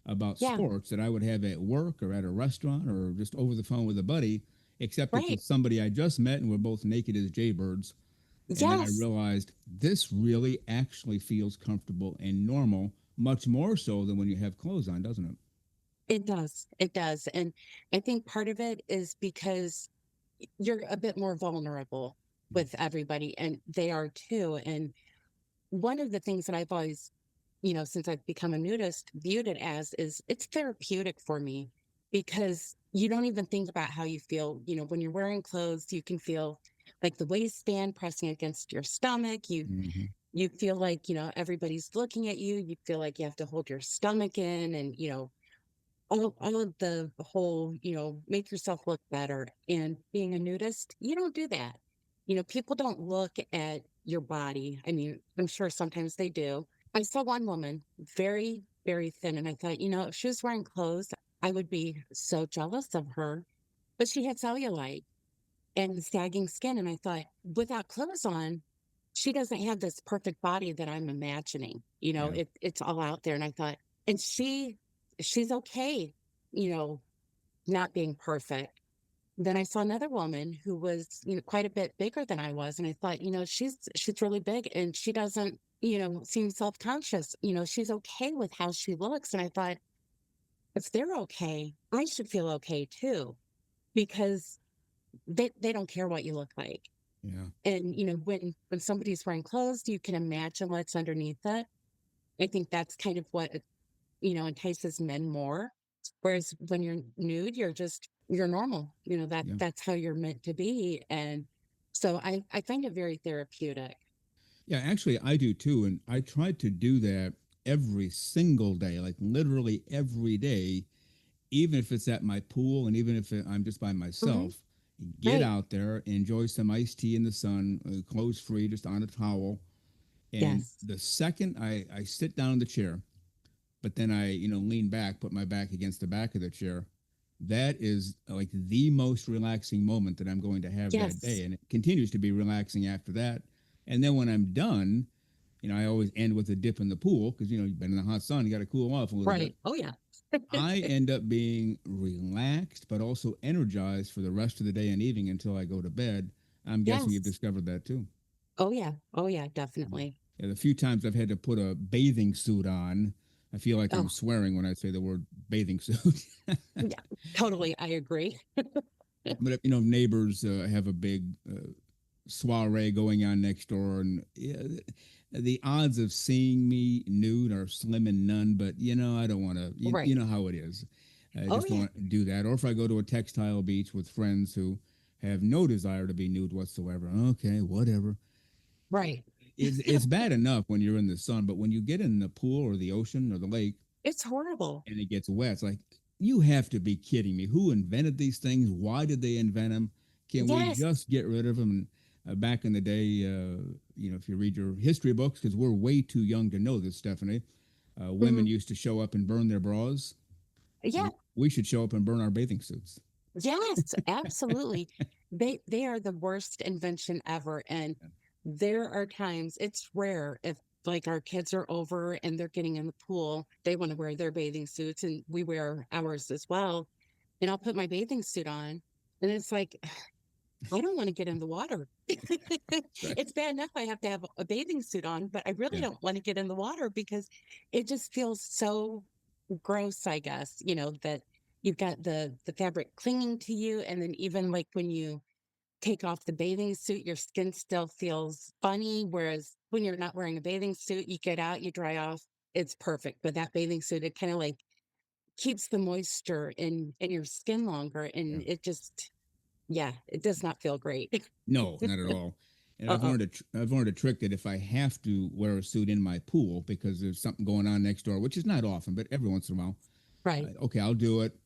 about Yeah. sports that I would have at work or at a restaurant or just over the phone with a buddy, except if Right. it's somebody I just met and we're both naked as jaybirds. And then I Yes. realized this really actually feels comfortable and normal, much more so than when you have clothes on, doesn't it? It does. It does. And I think part of it is because you're a bit more vulnerable with everybody, and they are too. And one of the things that I've always, since I've become a nudist, viewed it as is it's therapeutic for me because you don't even think about how you feel. When you're wearing clothes, you can feel like the waistband pressing against your stomach. You Mm-hmm. you feel like, everybody's looking at you. You feel like you have to hold your stomach in and, all of the whole, make yourself look better. And being a nudist, you don't do that. People don't look at your body. I mean, I'm sure sometimes they do. I saw one woman very, very thin, and I thought, if she was wearing clothes, I would be so jealous of her. But she had cellulite and sagging skin. And I thought, without clothes on, she doesn't have this perfect body that I'm imagining. Yeah. It's all out there. And I thought, and she's okay, you know, not being perfect. Then I saw another woman who was, quite a bit bigger than I was. And I thought, she's really big and she doesn't, seem self-conscious. She's okay with how she looks. And I thought, if they're okay, I should feel okay too, because they don't care what you look like. Yeah. And, when somebody's wearing clothes, you can imagine what's underneath it. I think that's kind of what, entices men more. Whereas when you're nude, you're normal. Yeah. That's how you're meant to be. And so I find it very therapeutic. Yeah, actually, I do too. And I try to do that every single day, like literally every day, even if it's at my pool and even if I'm just by Hmm. myself. Get Right. out there, enjoy some iced tea in the sun, clothes free, just on a towel. And Yes. the second I sit down in the chair, but then I, lean back, put my back against the back of the chair, that is like the most relaxing moment that I'm going to have that Yes. day. And it continues to be relaxing after that. And then when I'm done, I always end with a dip in the pool because, you've been in the hot sun, you got to cool off a little bit. Right. Oh, yeah. I end up being relaxed, but also energized for the rest of the day and evening until I go to bed. I'm guessing you've Yes. discovered that too. Oh, yeah. Oh, yeah. Definitely. Yeah, the few times I've had to put a bathing suit on, I feel like I'm Oh, swearing when I say the word bathing suit. yeah. Totally. I agree. But if, neighbors have a big soiree going on next door, and yeah, the odds of seeing me nude are slim and none. But I don't want to. You Right. know how it is. I Oh, just don't yeah. want to do that. Or if I go to a textile beach with friends who have no desire to be nude whatsoever, okay, whatever. Right. It's bad enough when you're in the sun, but when you get in the pool or the ocean or the lake It's horrible. and it gets wet, it's like you have to be kidding me. Who invented these things? Why did they invent them? Can we Yes. just get rid of them? Back in the day, if you read your history books, because we're way too young to know this, Stephanie, women Mhm. used to show up and burn their bras. Yeah. We should show up and burn our bathing suits. Yes, absolutely. They are the worst invention ever. And there are times, it's rare if like our kids are over and they're getting in the pool, they want to wear their bathing suits and we wear ours as well. And I'll put my bathing suit on and it's like, I don't want to get in the water. Right. It's bad enough I have to have a bathing suit on, but I really Yeah. don't want to get in the water because it just feels so gross, I guess, that you've got the fabric clinging to you. And then even like when you take off the bathing suit, your skin still feels funny. Whereas when you're not wearing a bathing suit, you get out, you dry off, it's perfect. But that bathing suit, it kind of like keeps the moisture in your skin longer. Yeah. And it just, yeah, it does not feel great. No, not at all. And Uh-oh. I've learned a trick that if I have to wear a suit in my pool because there's something going on next door, which is not often, but every once in a while, Right. okay, I'll do it.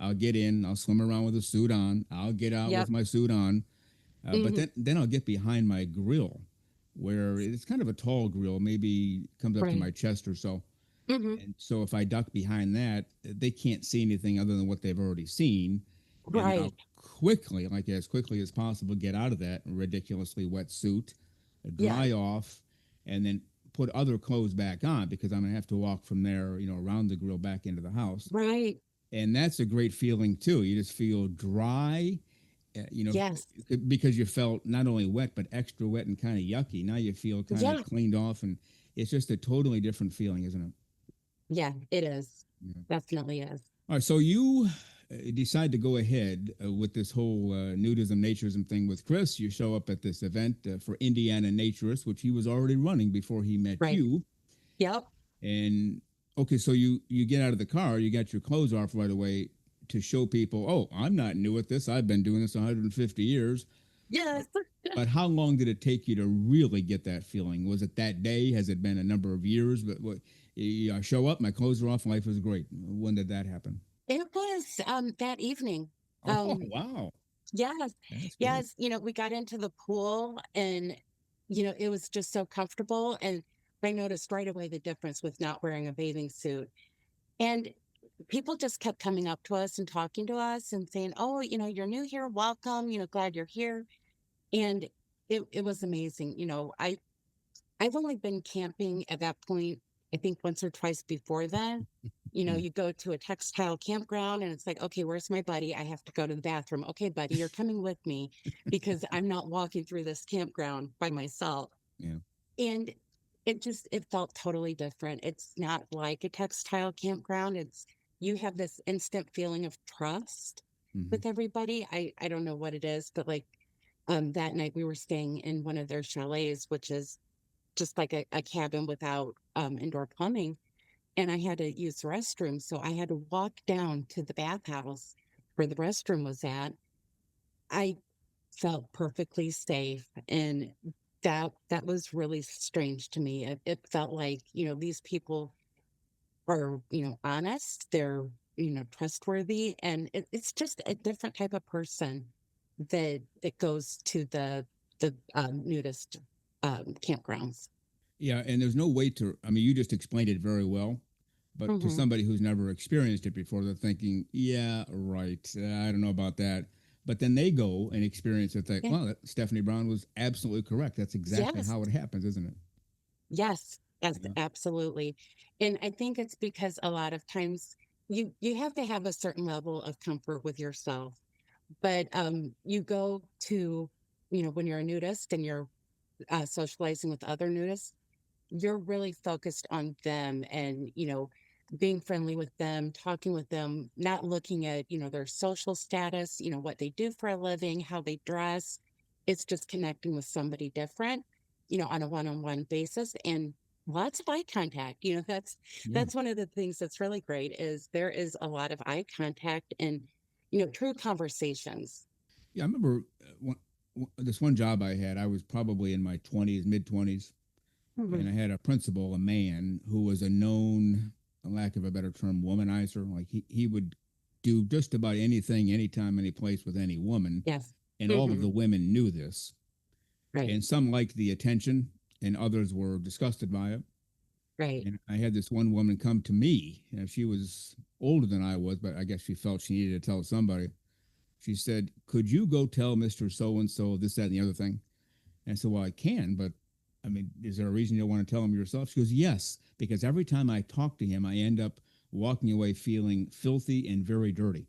I'll get in. I'll swim around with a suit on. I'll get out with Yep. my suit on. But Hmm. then I'll get behind my grill, where it's kind of a tall grill, maybe comes up to Right. my chest or so. Hmm. And so if I duck behind that, they can't see anything other than what they've already seen. And then I'll Right. quickly, like as quickly as possible, get out of that ridiculously wet suit, Yeah. dry off, and then put other clothes back on because I'm going to have to walk from there, around the grill back into the house. Right. And that's a great feeling too. You just feel dry, uh, you know, Yes. because you felt not only wet, but extra wet and kind of yucky. Now you feel kind of Yeah. cleaned off, and it's just a totally different feeling, isn't it? Yeah, it is. Yeah. Definitely is. All right. So you decide to go ahead with this whole nudism, naturism thing with Chris. You show up at this event for Indiana Naturists, which he was already running before he met Right. you. Yep. And okay, so you get out of the car, you got your clothes off right away to show people, oh, I'm not new at this. I've been doing this 150 years. Yes. But how long did it take you to really get that feeling? Was it that day? Has it been a number of years? But I show up, my clothes are off, life is great. When did that happen? It was that evening. Oh, Um wow. yes. That's great. Yes, we got into the pool and it was just so comfortable, and I noticed right away the difference with not wearing a bathing suit. And people just kept coming up to us and talking to us and saying, "Oh, you're new here, welcome, glad you're here." And it was amazing. I've only been camping at that point, I think once or twice before then. Yeah. You go to a textile campground and it's like, okay, where's my buddy? I have to go to the bathroom. Okay, buddy, you're coming with me because I'm not walking through this campground by myself. Yeah. And it felt totally different. It's not like a textile campground. You have this instant feeling of trust Hmm. with everybody. I don't know what it is, but like that night we were staying in one of their chalets, which is just like a cabin without indoor plumbing. And I had to use the restroom. So I had to walk down to the bathhouse where the restroom was at. I felt perfectly safe. And that was really strange to me. It felt like, these people are, honest, they're, trustworthy. And it's just a different type of person that goes to the nudist campgrounds. Yeah, and there's no way to. I mean, you just explained it very well, but to Hmm. somebody who's never experienced it before, they're thinking, "Yeah, right. I don't know about that." But then they go and experience it. Think, Yeah. "Wow, Stephanie Brown was absolutely correct. That's exactly Yes. how it happens, isn't it?" Yes. Yes, Yeah. absolutely. And I think it's because a lot of times you have to have a certain level of comfort with yourself. But you go to, when you're a nudist and you're socializing with other nudists, you're really focused on them and, being friendly with them, talking with them, not looking at, their social status, what they do for a living, how they dress. It's just connecting with somebody different, on a one-on-one basis, and lots of eye contact. Yeah. That's one of the things that's really great is there is a lot of eye contact and, true conversations. Yeah. I remember this one job I had. I was probably in my 20s, mid 20s, Mhm. and I had a principal, a man who was a known, a lack of a better term, womanizer. Like he would do just about anything, anytime, any place with any woman, Yes. and all of Hmm. the women knew this. Right. And some liked the attention, and others were disgusted by it. Right. And I had this one woman come to me. She was older than I was, but I guess she felt she needed to tell somebody. She said, "Could you go tell Mister So and So this, that, and the other thing?" And I said, "Well, I can, but I mean, is there a reason you want to tell him yourself?" She goes, "Yes, because every time I talk to him, I end up walking away feeling filthy and very dirty."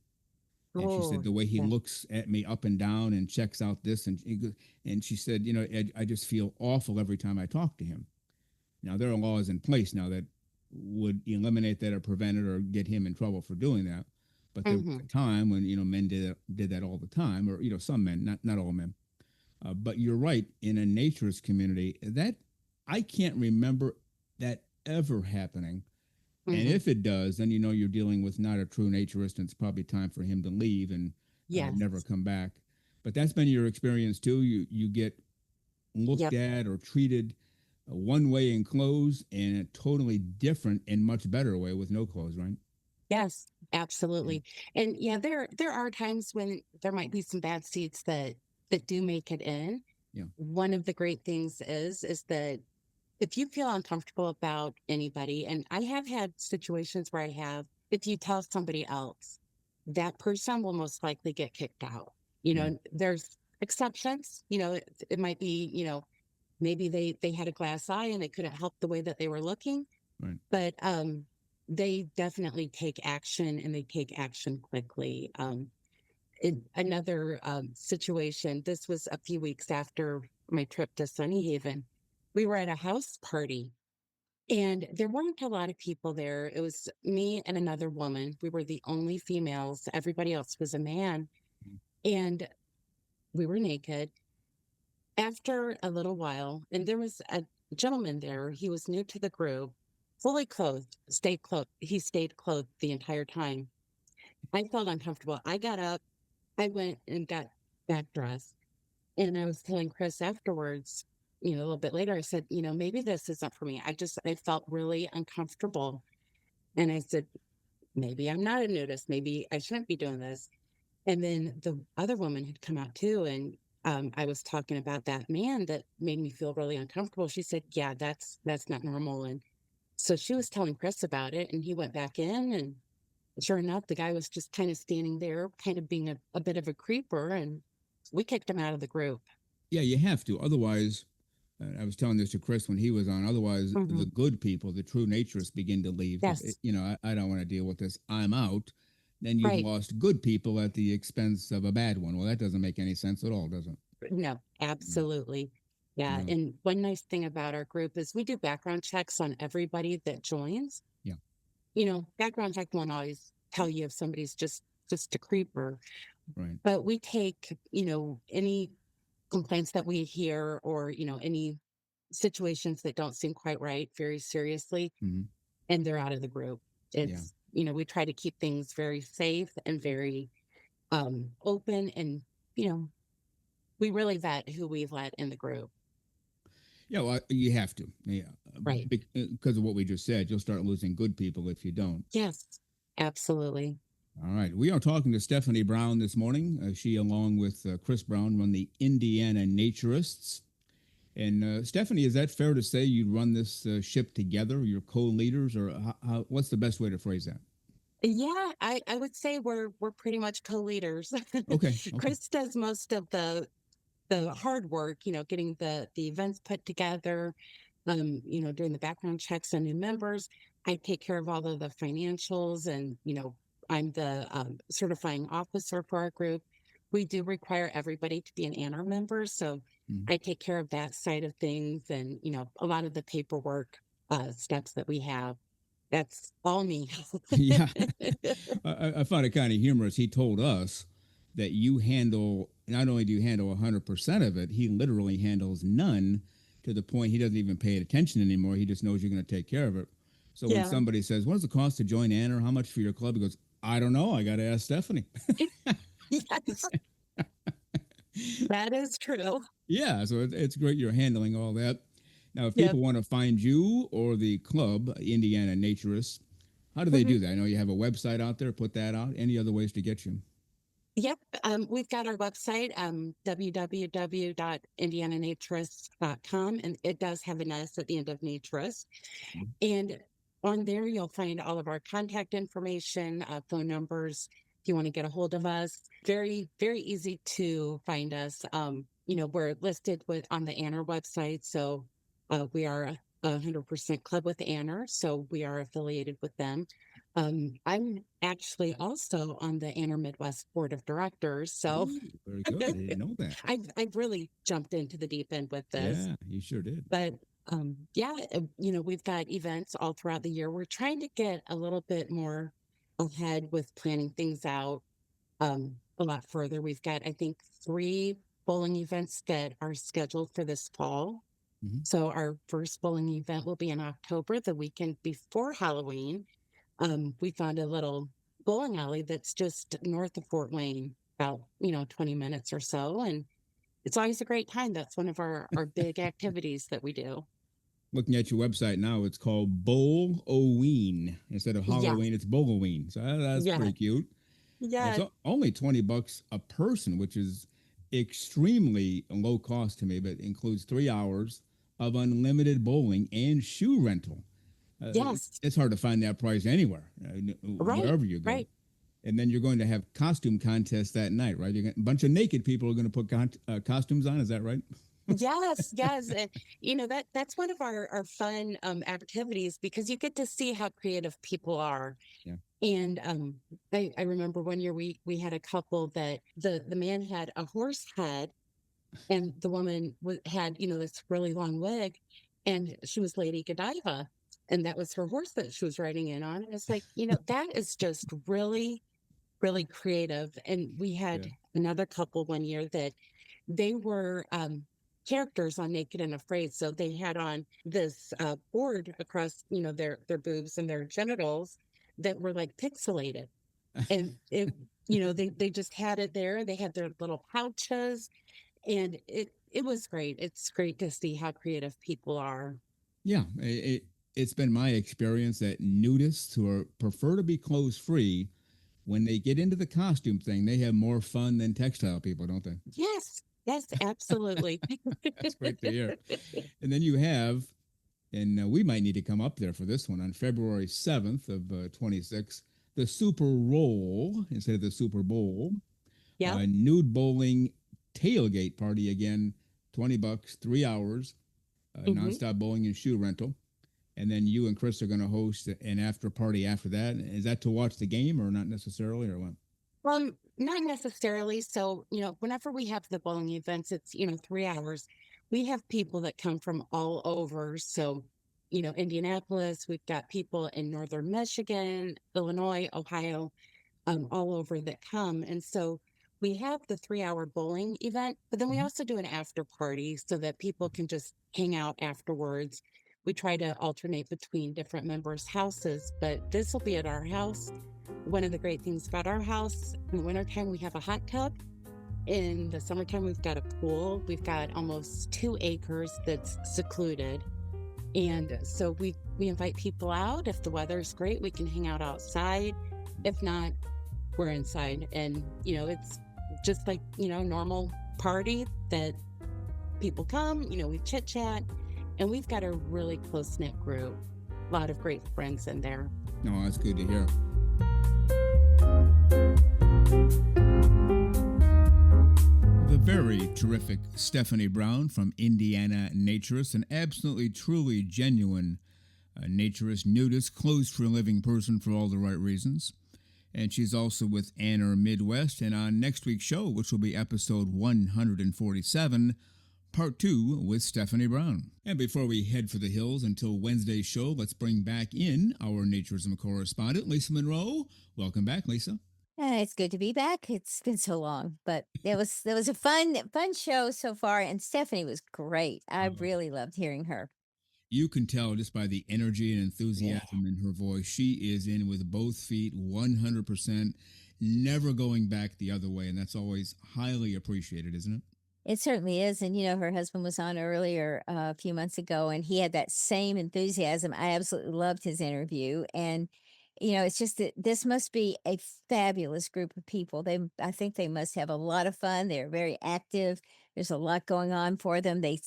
And she said, Oh, "The way he yeah. looks at me up and down and checks out this," and she said, I just feel awful every time I talk to him." Now there are laws in place now that would eliminate that or prevent it or get him in trouble for doing that. But there was Hmm. a time when men did that all the time, or some men, not all men. But you're right. In a naturist community, that I can't remember that ever happening. And Hmm. if it does, then you're dealing with not a true naturist, and it's probably time for him to leave and Yes. never come back. But that's been your experience too. You get looked Yep. at or treated one way in clothes, and a totally different and much better way with no clothes, right? Yes, Yeah. absolutely. And yeah, there are times when there might be some bad seats that do make it in. Yeah. One of the great things is that if you feel uncomfortable about anybody, and I have had situations where I have, if you tell somebody else, that person will most likely get kicked out. Yeah. There's exceptions, it might be, maybe they had a glass eye and they couldn't help the way that they were looking, Right. but they definitely take action and they take action quickly. In another situation, this was a few weeks after my trip to Sunny Haven. We were at a house party and there weren't a lot of people there. It was me and another woman. We were the only females. Everybody else was a man. Mm. And we were naked. After a little while, and there was a gentleman there, he was new to the group, fully clothed, stayed clothed. He stayed clothed the entire time. I felt uncomfortable. I got up, I went and got back dressed. And I was telling Chris afterwards, a little bit later, I said, maybe this isn't for me. I felt really uncomfortable. And I said, maybe I'm not a nudist. Maybe I shouldn't be doing this. And then the other woman had come out too. And I was talking about that man that made me feel really uncomfortable. She said, yeah, that's not normal. And so she was telling Chris about it and he went back in and sure enough, the guy was just kind of standing there, kind of being a bit of a creeper. And we kicked him out of the group. Yeah, you have to. Otherwise, I was telling this to Chris when he was on. Otherwise, Hmm. the good people, the true naturists, begin to leave because Yes. I don't want to deal with this. I'm out. Then you've Right. lost good people at the expense of a bad one. Well, that doesn't make any sense at all, does it? No, No. absolutely. Yeah. No. And one nice thing about our group is we do background checks on everybody that joins. Yeah. Background check won't always tell you if somebody's just a creeper, Right. but we take, any complaints that we hear or, any situations that don't seem quite right very seriously, Hmm. and they're out of the group. Yeah. We try to keep things very safe and very open and, you know, we really vet who we let in the group. Yeah. Well, you have to. Yeah. Right. Because of what we just said, you'll start losing good people if you don't. Yes, absolutely. All right. We are talking to Stephanie Brown this morning. She, along with Chris Brown, run the Indiana Naturists. And Stephanie, is that fair to say you'd run this ship together, your co-leaders, or what's the best way to phrase that? Yeah, I would say we're pretty much co-leaders. Okay. Okay. Chris does most of the hard work, getting the events put together, doing the background checks on new members. I take care of all of the financials and, I'm the certifying officer for our group. We do require everybody to be an AANR member. So Mhm. I take care of that side of things and, a lot of the paperwork steps that we have. That's all me. Yeah. I found it kind of humorous. He told us that you handle, not only do you handle 100% of it, he literally handles none to the point he doesn't even pay attention anymore. He just knows you're going to take care of it. So when Yeah. somebody says, "What's the cost to join Ann or how much for your club?" He goes, "I don't know. I got to ask Stephanie." Yes, that is true. Yeah, so it's great you're handling all that. Now, if Yep. people want to find you or the club, Indiana Naturists, how do they Mhm. do that? I know you have a website out there. Put that out. Any other ways to get you? Yep. We've got our website, www.indiananaturist.com, and it does have an S at the end of naturist. Mhm. And on there, you'll find all of our contact information, phone numbers. If you want to get a hold of us, very, very easy to find us. We're listed on the AANR website. So we are a 100% club with AANR. So we are affiliated with them. I'm actually also on the AANR-Midwest board of directors. So Oh, very good. I didn't know that. I've really jumped into the deep end with this. Yeah, you sure did. But yeah, we've got events all throughout the year. We're trying to get a little bit more ahead with planning things out a lot further. We've got, I think, 3 bowling events that are scheduled for this fall. Hmm. So our first bowling event will be in October, the weekend before Halloween. We found a little bowling alley that's just north of Fort Wayne, about 20 minutes or so, and it's always a great time. That's one of our big activities that we do. Looking at your website now, it's called Bowl-O-Ween. Instead of Yeah, Halloween, it's Bowl-O-Ween. So that's yeah, pretty cute. And it's yeah, only $20 a person, which is extremely low cost to me, but includes 3 hours of unlimited bowling and shoe rental. Uh, yes, it's hard to find that price anywhere, right, wherever you go. right. And then you're going to have costume contests that night, right? A bunch of naked people are going to put costumes on. Is that right? Yes, yes, and, that's one of our fun, activities because you get to see how creative people are, Yeah. and, I remember one year we had a couple that the man had a horse head, and the woman had, this really long wig, and she was Lady Godiva, and that was her horse that she was riding in on, and it's like, that is just really, really creative, and we had Yeah. another couple one year that they were, characters on Naked and Afraid, so they had on this, board across, their boobs and their genitals that were, like, pixelated, and they just had it there, they had their little pouches, and it was great. It's great to see how creative people are. Yeah, it's been my experience that nudists who prefer to be clothes free, when they get into the costume thing, they have more fun than textile people, don't they? Yes, yes, absolutely. That's great to hear. And then you have, and we might need to come up there for this one on February 7th of 26, the Super Roll instead of the Super Bowl, Yeah. nude bowling tailgate party again, $20, 3 hours, Hmm. nonstop bowling and shoe rental. And then you and Chris are going to host an after party after that. Is that to watch the game or not necessarily, or what? Not necessarily. So, whenever we have the bowling events, it's, 3 hours. We have people that come from all over. So, Indianapolis, we've got people in northern Michigan, Illinois, Ohio, all over that come. And so we have the 3 hour bowling event, but then we Mhm. also do an after party so that people can just hang out afterwards. We try to alternate between different members' houses, but this will be at our house. One of the great things about our house in the wintertime, we have a hot tub. In the summertime, we've got a pool. We've got almost 2 acres that's secluded. And so we invite people out. If the weather's great, we can hang out outside. If not, we're inside, and it's just like normal party that people come, we chit chat, and we've got a really close knit group, a lot of great friends in there. No, that's good to hear. The very terrific Stephanie Brown from Indiana Naturist, an absolutely, truly genuine naturist, nudist, clothes for a living person for all the right reasons. And she's also with AANR-Midwest. And on next week's show, which will be episode 147, part 2 with Stephanie Brown. And before we head for the hills until Wednesday's show, let's bring back in our naturism correspondent, Lisa Monroe. Welcome back, Lisa. It's good to be back. It's been so long, but there was a fun show so far, and Stephanie was great. I really loved hearing her. You can tell just by the energy and Yeah. enthusiasm in her voice. She is in with both feet 100%, never going back the other way. And that's always highly appreciated, isn't it? It certainly is. And, her husband was on earlier a few months ago, and he had that same enthusiasm. I absolutely loved his interview. And, it's just that this must be a fabulous group of people. I think they must have a lot of fun. They're very active. There's a lot going on for them. They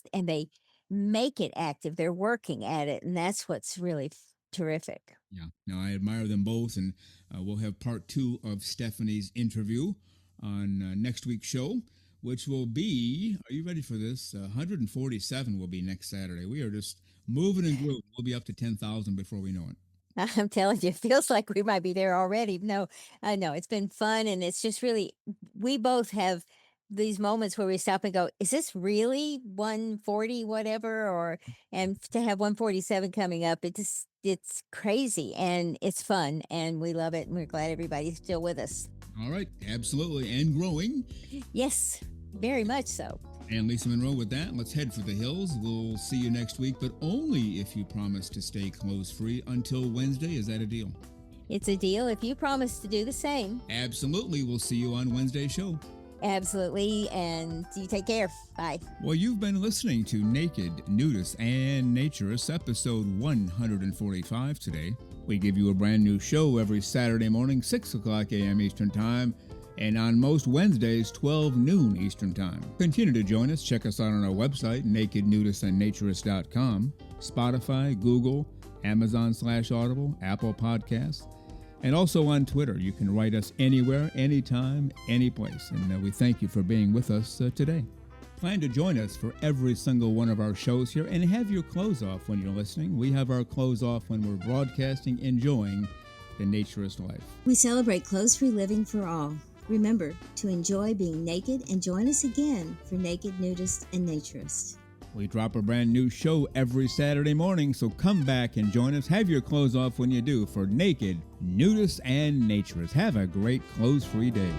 make it active. They're working at it. And that's what's really terrific. Yeah. Now, I admire them both. And we'll have part 2 of Stephanie's interview on next week's show, which will be, are you ready for this? 147 will be next Saturday. We are just moving and grooving. We'll be up to 10,000 before we know it. I'm telling you, it feels like we might be there already. No, I know it's been fun, and it's just really, we both have these moments where we stop and go, "Is this really 140, whatever?" Or and to have 147 coming up, it's crazy and it's fun, and we love it, and we're glad everybody's still with us. All right. Absolutely. And growing. Yes, very much so. And Lisa Monroe, with that, let's head for the hills. We'll see you next week, but only if you promise to stay clothes free until Wednesday. Is that a deal? It's a deal if you promise to do the same. Absolutely. We'll see you on Wednesday's show. Absolutely, and you take care. Bye. Well, you've been listening to Naked, Nudists, and Naturists, episode 145 today. We give you a brand new show every Saturday morning, 6 o'clock a.m. Eastern Time, and on most Wednesdays, 12 noon Eastern Time. Continue to join us. Check us out on our website, nakednudistandnaturist.com, Spotify, Google, Amazon/Audible, Apple Podcasts, and also on Twitter. You can write us anywhere, anytime, any place. And we thank you for being with us today. Plan to join us for every single one of our shows here and have your clothes off when you're listening. We have our clothes off when we're broadcasting, enjoying the naturist life. We celebrate clothes-free living for all. Remember to enjoy being naked and join us again for Naked, Nudists, and Naturists. We drop a brand new show every Saturday morning, so come back and join us. Have your clothes off when you do for Naked, Nudists, and Naturists. Have a great clothes-free day.